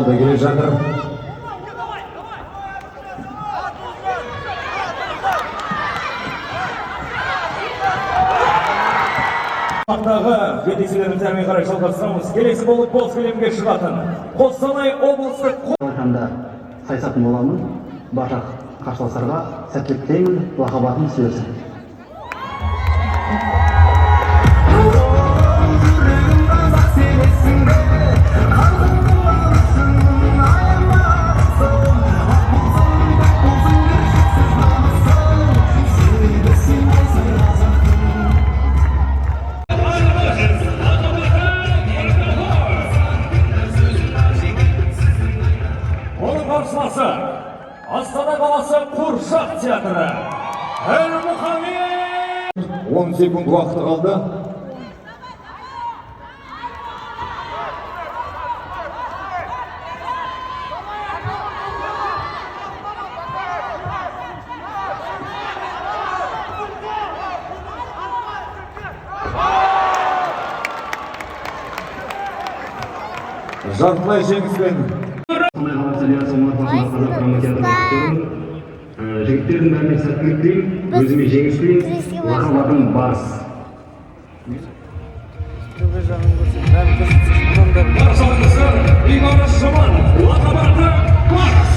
алды келе жатыр. Ақтағы кездесулерімізді әрмен қарай жалғастырамыз. Келесі болып боз кілемге шығатын Қостанай облыстық сайысатын боламын. Барша қарсыластарға сәттілік тілеймін, лақап атын сөйлесін. Астана қаласы Қуыршақ театры. Әлмұхамед! 10 секунд уақыты қалды. Жартылай жеңіспен жігіттердің бәріне сәттілік тілеймін, өзіме жеңіс тілеймін, лақап атым Барыс. Баршаңыздар Бейбарыс Жаман, лақап аты Барыс.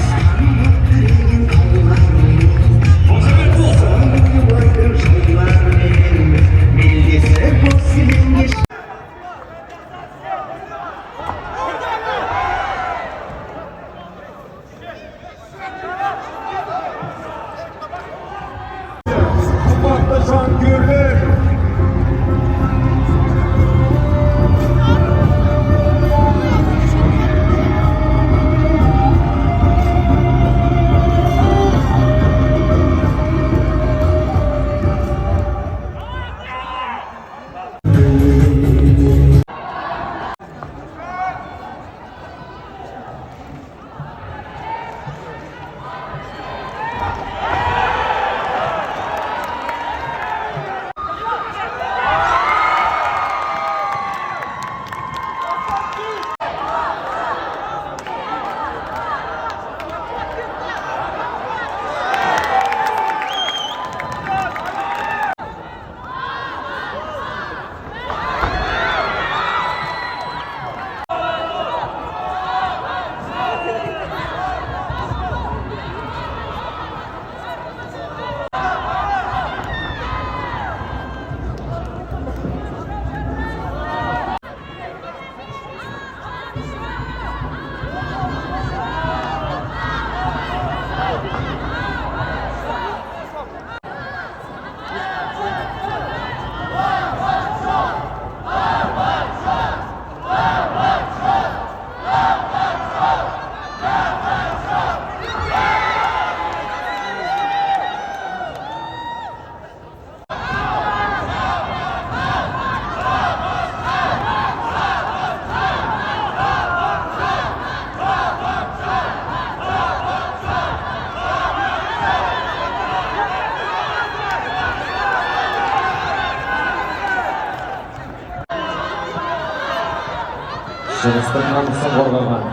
Шығыстың намысын қорғаған,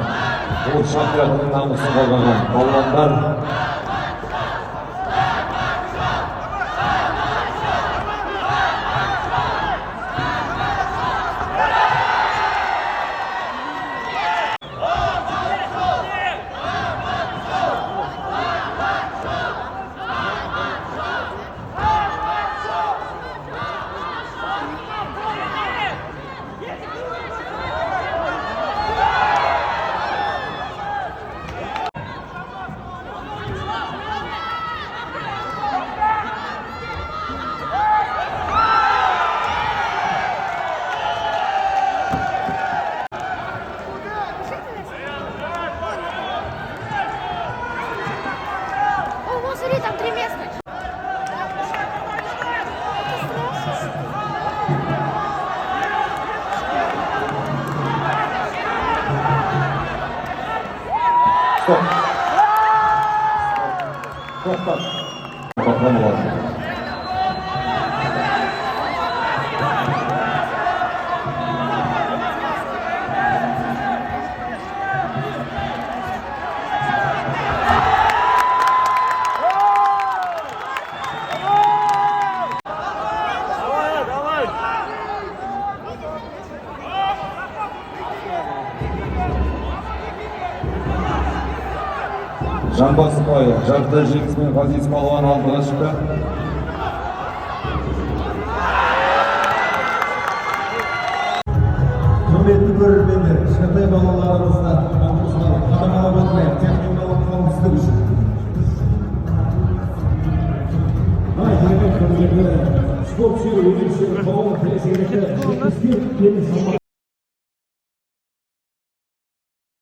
Қуыршақ театрының намысын қорғаған балуандар Там 3 места. Стоп. Стоп. Стоп. Жанбасбай жарты жеңіспен Ғазиз Палуан алдыға шықты. Құрметті көрермендер, кішкентай балаларымызға қадамалап отырайық техникалық қауіпсіздік үшін. Керемет құрметті спорт сүйер өнершілер қауымы келесі